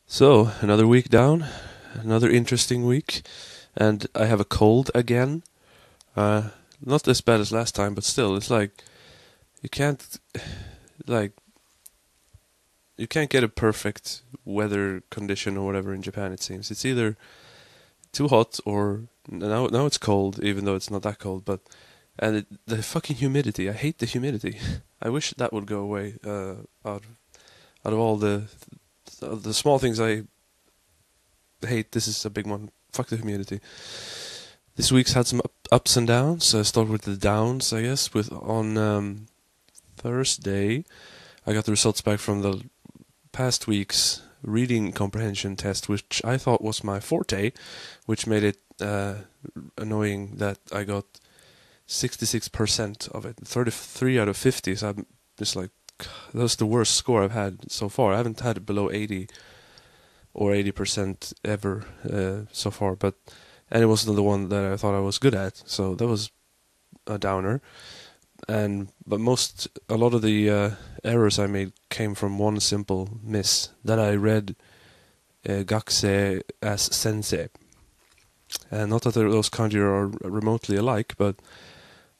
So, another week down, another interesting week, and I have a cold again. Not as bad as last time, but still, it's like you can't like you can't get a perfect weather condition or whatever in Japan. It seems it's either too hot or now it's cold, even though it's not that cold. But the fucking humidity, I hate the humidity. I wish that would go away. Out of all the small things I hate, this is a big one. Fuck the humidity. This week's had some ups and downs. I start with the downs, I guess. On Thursday, I got the results back from the past week's reading comprehension test, which I thought was my forte, which made it annoying that I got 66% of it, 33 out of 50. So I'm just like, that's the worst score I've had so far. I haven't had it below 80 or 80% ever so far, and it wasn't the one that I thought I was good at, so that was a downer. But a lot of the errors I made came from one simple miss, that I read gakse as sensei. And not that those kanji are remotely alike, but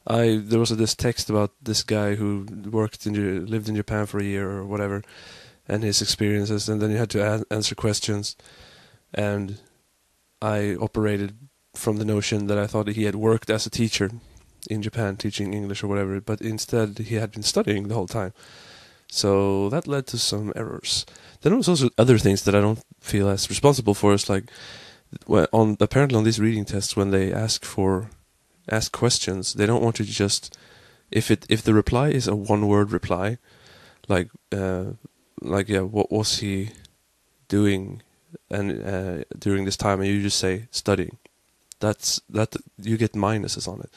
there was this text about this guy who lived in Japan for a year or whatever, and his experiences, and then you had to answer questions, and I operated from the notion that I thought he had worked as a teacher in Japan, teaching English or whatever, but instead he had been studying the whole time. So that led to some errors. Then there was also other things that I don't feel as responsible for. It's like, apparently on these reading tests, when they ask questions, they don't want you to just, if the reply is a one-word reply, like what was he doing and during this time, and you just say studying, that you get minuses on it.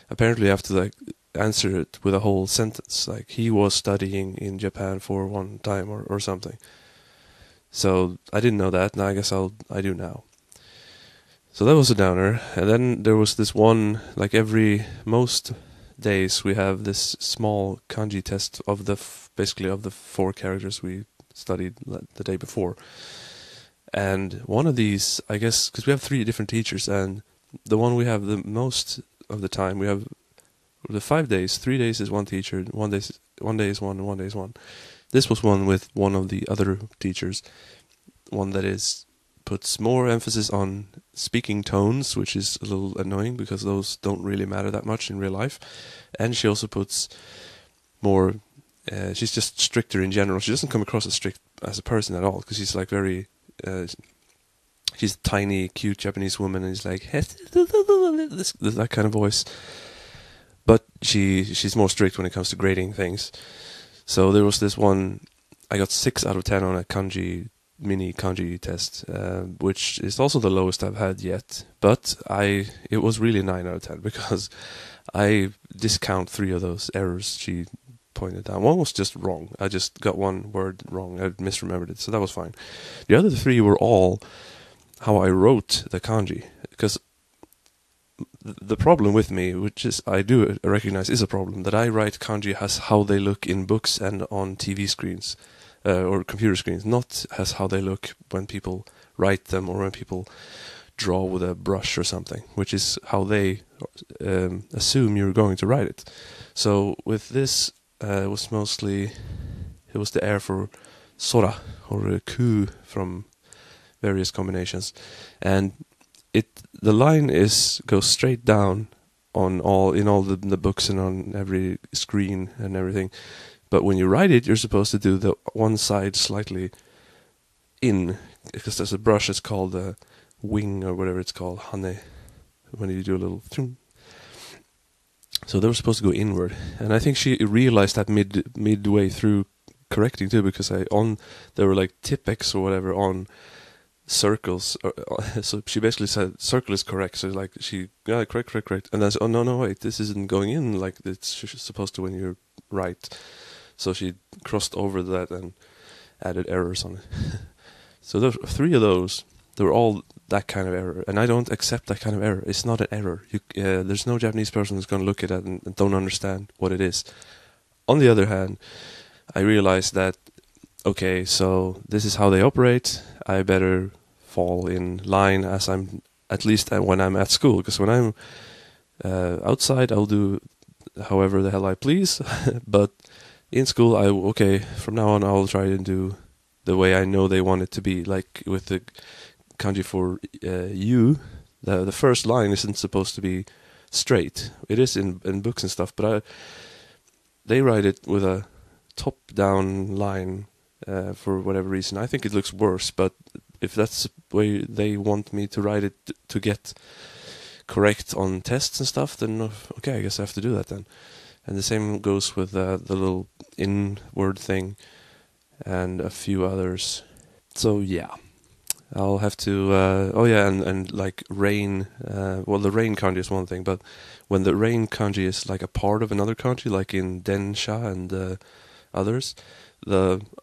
Apparently you have to answer it with a whole sentence, like he was studying in Japan for one time or something. So I didn't know that, and I guess I do now. So that was a downer. And then there was this one, like most days we have this small kanji test of basically of the 4 characters we studied the day before. And one of these, I guess, because we have 3 different teachers, and the one we have the most of the time, we have the 5 days. 3 days is one teacher, one day is one, and one day is one. This was one with one of the other teachers, one that puts more emphasis on speaking tones, which is a little annoying because those don't really matter that much in real life. And she also puts more, she's just stricter in general. She doesn't come across as strict as a person at all, because she's like very, she's a tiny, cute Japanese woman, and she's like, that kind of voice. But she's more strict when it comes to grading things. So there was this one, I got 6 out of 10 on a mini kanji test, which is also the lowest I've had yet. But it was really 9 out of 10, because I discount 3 of those errors she pointed out. One was just wrong. I just got one word wrong. I misremembered it, so that was fine. The other 3 were all how I wrote the kanji, because the problem with me, which is I do recognize is a problem, that I write kanji as how they look in books and on TV screens or computer screens, not as how they look when people write them or when people draw with a brush or something, which is how they assume you're going to write it. So with this, it was the air for sora or ku from various combinations, and the line goes straight down in all the books and on every screen and everything. But when you write it, you're supposed to do the one side slightly in, because there's a brush. It's called a wing or whatever it's called, hane, when you do a little. So they were supposed to go inward, and I think she realized that midway through correcting too, because there were like tipex or whatever on circles, so she basically said circle is correct, so like correct, and then oh no wait, this isn't going in like it's supposed to when you write. So she crossed over that and added errors on it. So there were 3 of those. They were all that kind of error, and I don't accept that kind of error. It's not an error. There's no Japanese person who's going to look at it and don't understand what it is. On the other hand, I realized that, okay, so this is how they operate. I better fall in line as I'm, at least when I'm at school, because when I'm outside, I'll do however the hell I please. But in school, from now on, I'll try and do the way I know they want it to be. Like with the kanji for you, the first line isn't supposed to be straight. It is in books and stuff, but they write it with a top-down line for whatever reason. I think it looks worse, but if that's the way they want me to write it to get correct on tests and stuff, then okay, I guess I have to do that then. And the same goes with the little inward thing and a few others. So yeah, I'll have to. And like rain. Well, the rain kanji is one thing, but when the rain kanji is like a part of another kanji, like in densha and others,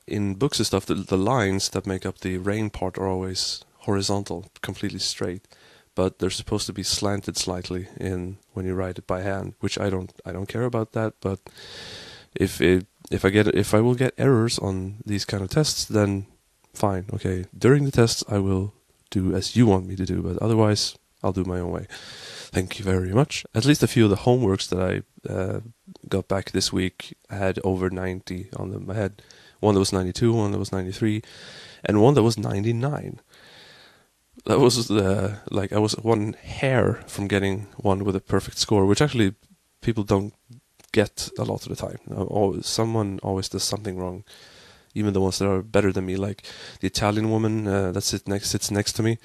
in books and stuff, the lines that make up the rain part are always horizontal, completely straight, but they're supposed to be slanted slightly when you write it by hand, which I don't care about that. But if I will get errors on these kind of tests, then fine, okay. During the tests, I will do as you want me to do, but otherwise, I'll do my own way. Thank you very much. At least a few of the homeworks that I got back this week had over 90 on them. I had one that was 92, one that was 93, and one that was 99. That was I was one hair from getting one with a perfect score, which actually people don't get a lot of the time. Someone always does something wrong, even the ones that are better than me, like the Italian woman that sits next to me.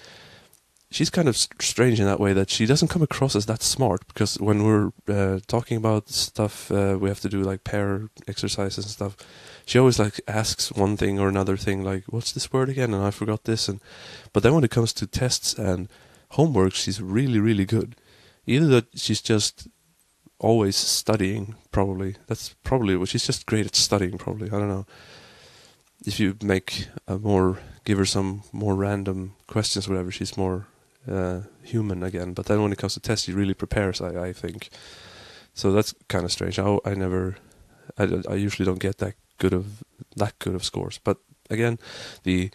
She's kind of strange in that way that she doesn't come across as that smart, because when we're talking about stuff, we have to do like pair exercises and stuff. She always like asks one thing or another thing, like, what's this word again? And I forgot this. But then when it comes to tests and homework, she's really, really good. Either that she's just always studying, probably. That's probably what she's just great at studying, probably. I don't know. If you give her some more random questions, whatever, she's more human again. But then when it comes to tests, she really prepares, I think. So that's kind of strange. I usually don't get that good of scores. But again, the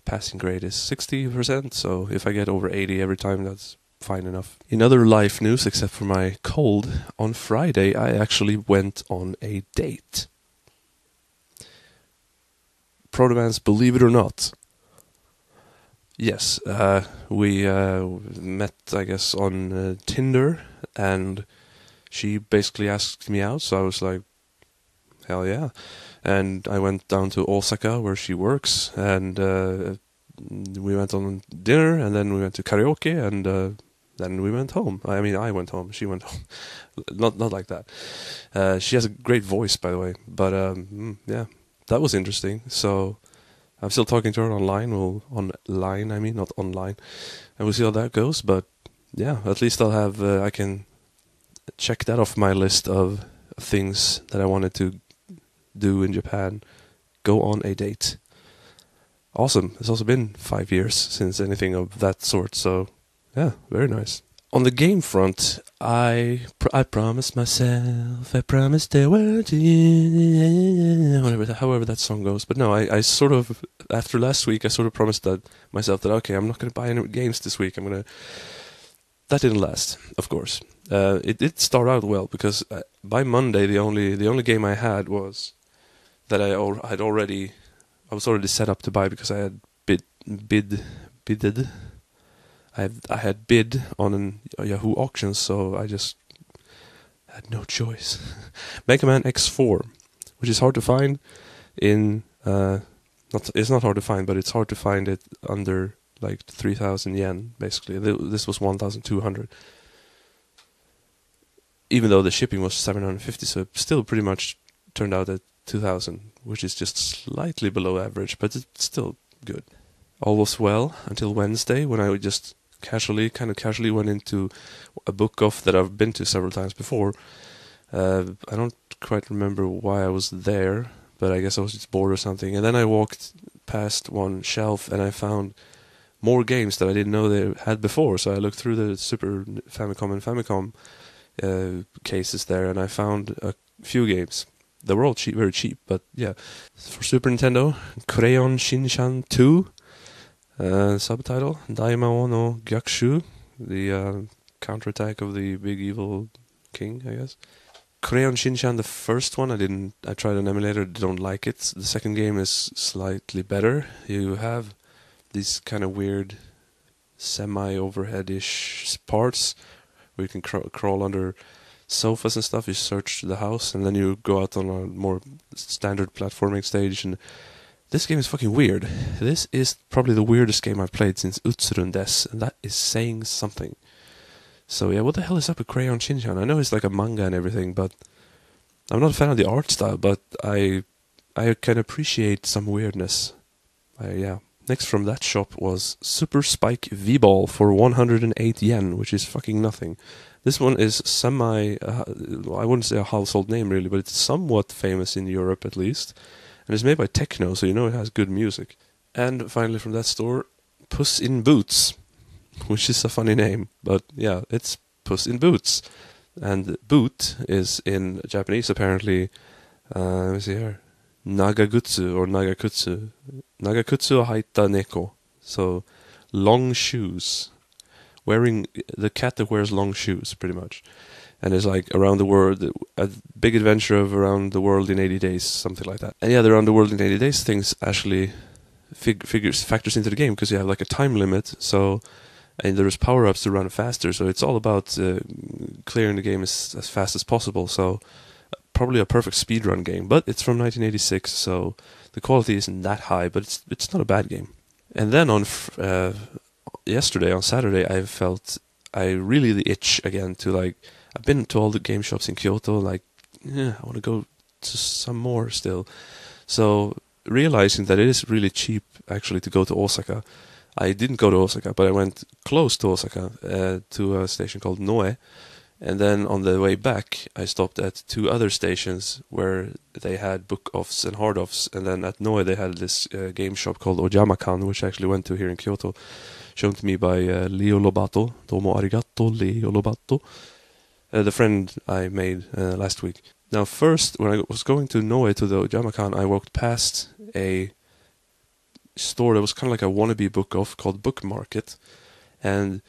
passing grade is 60%, so if I get over 80 every time, that's fine enough. In other life news, except for my cold, on Friday I actually went on a date. Protomans, believe it or not. Yes, we met, I guess, on Tinder, and she basically asked me out, so I was like, hell yeah. And I went down to Osaka, where she works, and we went on dinner, and then we went to karaoke, and then we went home. I mean, I went home, she went home. Not like that. She has a great voice, by the way, but yeah, that was interesting. So I'm still talking to her online, not online, and we'll see how that goes. But yeah, at least I'll have, I can check that off my list of things that I wanted to do in Japan. Go on a date. Awesome. It's also been 5 years since anything of that sort, so yeah, very nice. On the game front, I promised myself, I promised the world to you, however that song goes. But no, I sort of, after last week, I sort of promised myself that, okay, I'm not going to buy any games this week. That didn't last, of course. It did start out well, because by Monday, the only game I had was that I was already set up to buy, because I had bidded. I had bid on a Yahoo auction, so I just had no choice. Mega Man X4, which is hard to find it's not hard to find, but it's hard to find it under like 3,000 yen, basically. This was 1,200. Even though the shipping was 750, so it still pretty much turned out at 2,000, which is just slightly below average, but it's still good. All was well until Wednesday, when I just kind of casually went into a book off that I've been to several times before. I don't quite remember why I was there, but I guess I was just bored or something. And then I walked past one shelf and I found more games that I didn't know they had before. So I looked through the Super Famicom and Famicom cases there, and I found a few games they were all cheap, very cheap. But yeah, for Super Nintendo, Crayon Shinchan 2, subtitle Daimao no Gyakushu, the counterattack of the big evil king, I guess. Crayon Shinchan, the first one, I tried an emulator, don't like it. The second game is slightly better. You have these kind of weird semi-overhead-ish parts where you can crawl under sofas and stuff. You search the house and then you go out on a more standard platforming stage, and this game is fucking weird. This is probably the weirdest game I've played since Utsurundes, and that is saying something. So yeah, what the hell is up with Crayon Shinchan? I know it's like a manga and everything, but I'm not a fan of the art style, but I can appreciate some weirdness. Yeah. Next from that shop was Super Spike V-Ball for 108 yen, which is fucking nothing. This one is I wouldn't say a household name really, but it's somewhat famous in Europe at least. And it's made by Techno, so you know it has good music. And finally from that store, Puss in Boots, which is a funny name, but yeah, it's Puss in Boots. And boot is in Japanese apparently, let me see here, Nagagutsu or Nagakutsu. Nagakutsu haita neko. So, long shoes. The cat that wears long shoes, pretty much. And it's like around the world, a big adventure of around the world in 80 days, something like that. And yeah, the around the world in 80 days things actually factors into the game, because you have like a time limit, so, and there's power-ups to run faster, so it's all about clearing the game as fast as possible, so probably a perfect speedrun game, but it's from 1986, so the quality isn't that high, but it's not a bad game. And then on yesterday, on Saturday, I really the itch again to like, I've been to all the game shops in Kyoto, like, yeah, I want to go to some more still. So realizing that it is really cheap actually to go to Osaka. I didn't go to Osaka, but I went close to Osaka to a station called Noe. And then on the way back, I stopped at two other stations where they had book-offs and hard-offs. And then at Noe, they had this game shop called Ojamakan, which I actually went to here in Kyoto, shown to me by Leo Lobato. Domo arigato, Leo Lobato. The friend I made last week. Now, first, when I was going to Noe to the Ojamakan, I walked past a store that was kind of like a wannabe book-off called Book Market. And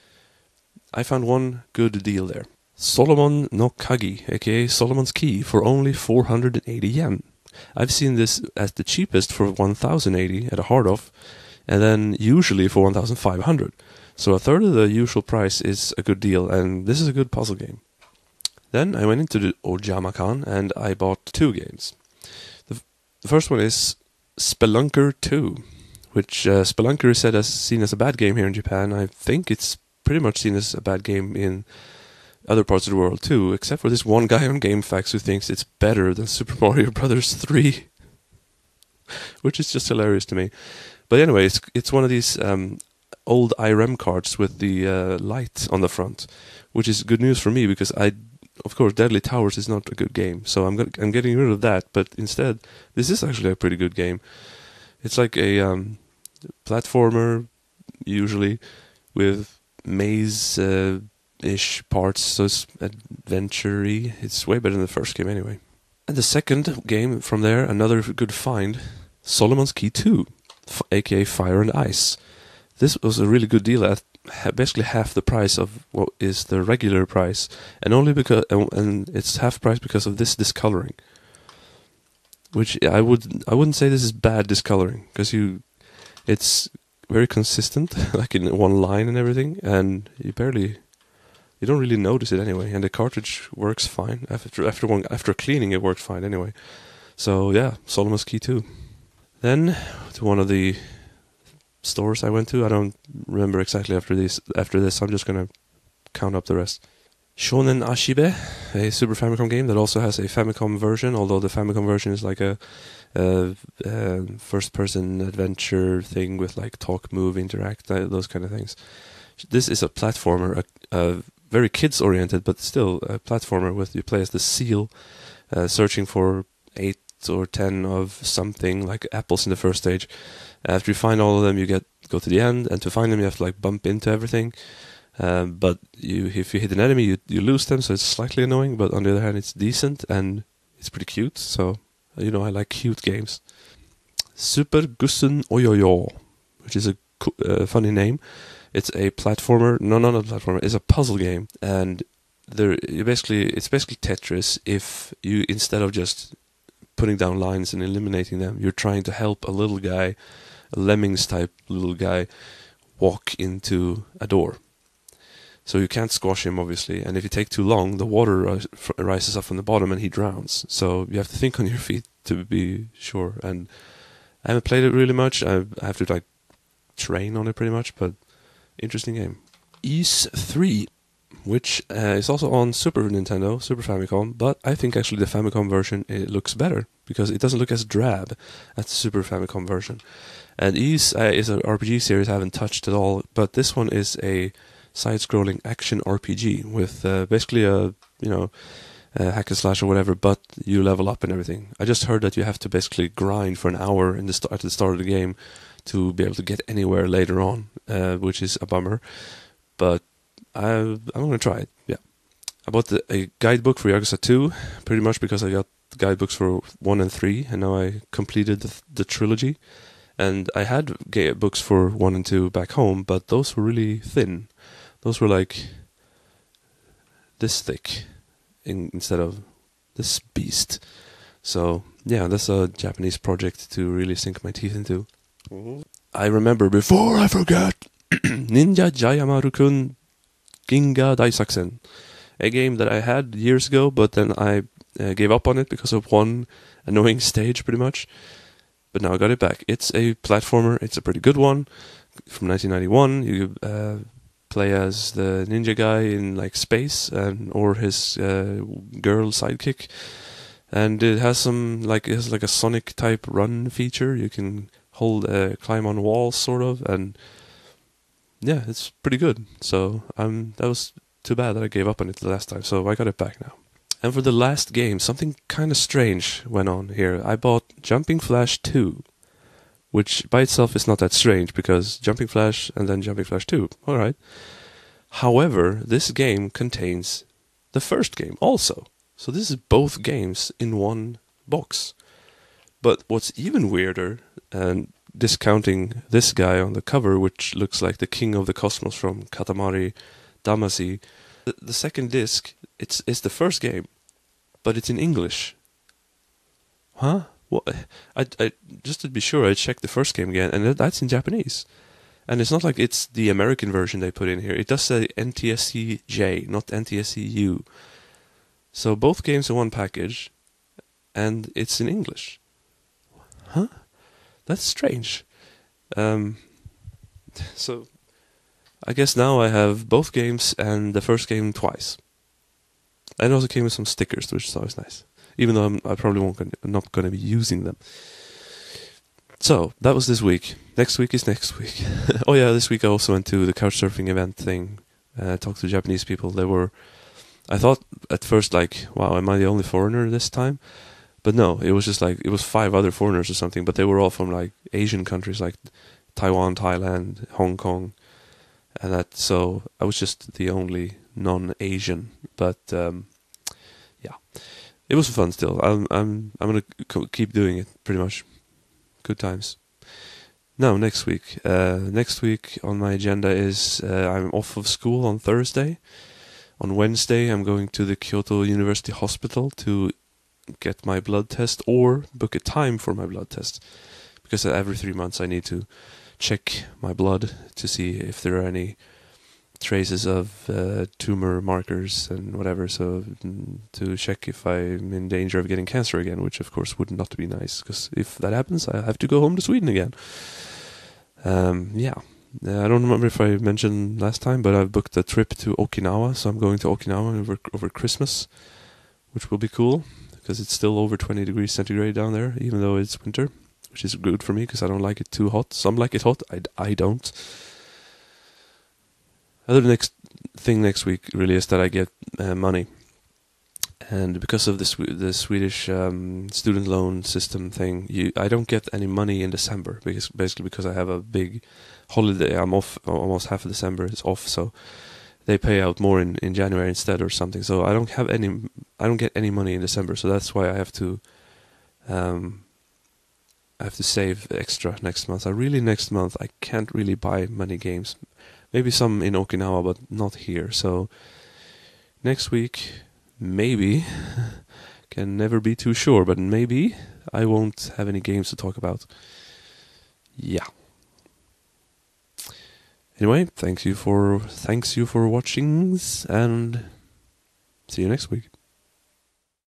I found one good deal there. Solomon no Kagi, aka Solomon's Key, for only 480 yen. I've seen this at the cheapest for 1080 at a hard-off, and then usually for 1500. So a third of the usual price is a good deal, and this is a good puzzle game. Then I went into the Ojamakan and I bought two games. The first one is Spelunker 2, which Spelunker is seen as a bad game here in Japan. I think it's pretty much seen as a bad game in other parts of the world too, except for this one guy on GameFAQs who thinks it's better than Super Mario Bros. 3, which is just hilarious to me. But anyway, it's one of these old IRM cards with the light on the front, which is good news for me because of course, Deadly Towers is not a good game, so I'm getting rid of that. But instead, this is actually a pretty good game. It's like a platformer, usually with maze. Ish parts, so it's adventure-y. It's way better than the first game anyway. And the second game from there, another good find, Solomon's Key 2, aka Fire and Ice. This was a really good deal at basically half the price of what is the regular price, and it's half price because of this discoloring. Which I wouldn't say this is bad discoloring, because it's very consistent, like in one line and everything, and you don't really notice it anyway, and the cartridge works fine. After cleaning, it worked fine anyway. So yeah, Solomon's Key 2. Then to one of the stores I went to. I don't remember exactly after this. I'm just gonna count up the rest. Shonen Ashibe, a Super Famicom game that also has a Famicom version, although the Famicom version is like a first-person adventure thing with like talk, move, interact, those kind of things. This is a platformer, a very kids-oriented, but still a platformer with you play as the seal, searching for 8 or 10 of something, like apples in the first stage. After you find all of them, you go to the end, and to find them you have to like bump into everything. But if you hit an enemy, you lose them, so it's slightly annoying, but on the other hand, it's decent, and it's pretty cute, so You know, I like cute games. Super Gussen Oyoyo, which is a funny name. It's a platformer. No, not a platformer. It's a puzzle game, and it's basically Tetris. If you, instead of just putting down lines and eliminating them, you're trying to help a little guy, a lemmings type little guy, walk into a door. So you can't squash him, obviously, and if you take too long, the water rises up from the bottom and he drowns. So you have to think on your feet to be sure. And I haven't played it really much. I have to like train on it pretty much, but interesting game. Ys 3, which is also on Super Nintendo, Super Famicom, but I think actually the Famicom version, it looks better because it doesn't look as drab as the Super Famicom version. And Ys is an RPG series I haven't touched at all, but this one is a side-scrolling action RPG with basically a hack and slash or whatever, but you level up and everything. I just heard that you have to basically grind for an hour at the start of the game to be able to get anywhere later on, which is a bummer. But I'm going to try it, yeah. I bought a guidebook for Yakuza 2, pretty much because I got the guidebooks for 1 and 3, and now I completed the trilogy. And I had books for 1 and 2 back home, but those were really thin. Those were like this thick instead of this beast. So, yeah, that's a Japanese project to really sink my teeth into. Mm-hmm. I remember, before I forget, Ninja Jayamaru-kun Ginga Daisaksen. A game that I had years ago, but then I gave up on it because of one annoying stage, pretty much. But now I got it back. It's a platformer. It's a pretty good one. From 1991, you play as the ninja guy in like space, or his girl sidekick, and it has like a Sonic type run feature. You can climb on walls, sort of, and yeah, it's pretty good. So that was too bad that I gave up on it the last time. So I got it back now. And for the last game, something kind of strange went on here. I bought Jumping Flash 2, which by itself is not that strange, because Jumping Flash and then Jumping Flash 2, alright. However, this game contains the first game also. So this is both games in one box. But what's even weirder, and discounting this guy on the cover, which looks like the king of the cosmos from Katamari Damacy, the second disc, it's the first game, but it's in English. Huh? What? I just to be sure, I checked the first game again, and that's in Japanese. And it's not like it's the American version they put in here. It does say NTSC-J, not NTSC-U. So both games are one package, and it's in English. Huh? That's strange. So I guess now I have both games and the first game twice. And it also came with some stickers, which is always nice. Even though I probably not going to be using them. So, that was this week. Next week is next week. Oh yeah, this week I also went to the couchsurfing event thing. Talked to Japanese people. I thought at first, like, wow, am I the only foreigner this time? But no, it was just like, it was 5 other foreigners or something, but they were all from like Asian countries like Taiwan, Thailand, Hong Kong, and that. So I was just the only non-Asian, but yeah, it was fun still. I'm gonna keep doing it pretty much. Good times. Now next week on my agenda is I'm off of school on Thursday. On Wednesday I'm going to the Kyoto University Hospital to get my blood test or book a time for my blood test, because every 3 months I need to check my blood to see if there are any traces of tumor markers and whatever, so to check if I'm in danger of getting cancer again, which of course would not be nice, because if that happens I have to go home to Sweden again. Yeah, I don't remember if I mentioned last time, but I've booked a trip to Okinawa, so I'm going to Okinawa over Christmas, which will be cool, because it's still over 20 degrees centigrade down there, even though it's winter, which is good for me, because I don't like it too hot. Some like it hot, I don't. Other thing next week really is that I get money, and because of the Swedish student loan system thing, I don't get any money in December, because I have a big holiday. I'm off almost half of December. It's off, so they pay out more in January instead or something. So I don't get any money in December. So that's why I have to I have to save extra next month. Next month I can't really buy many games. Maybe some in Okinawa, but not here. So next week, maybe, can never be too sure, but maybe I won't have any games to talk about. Yeah. Anyway, thanks you for watching, and see you next week.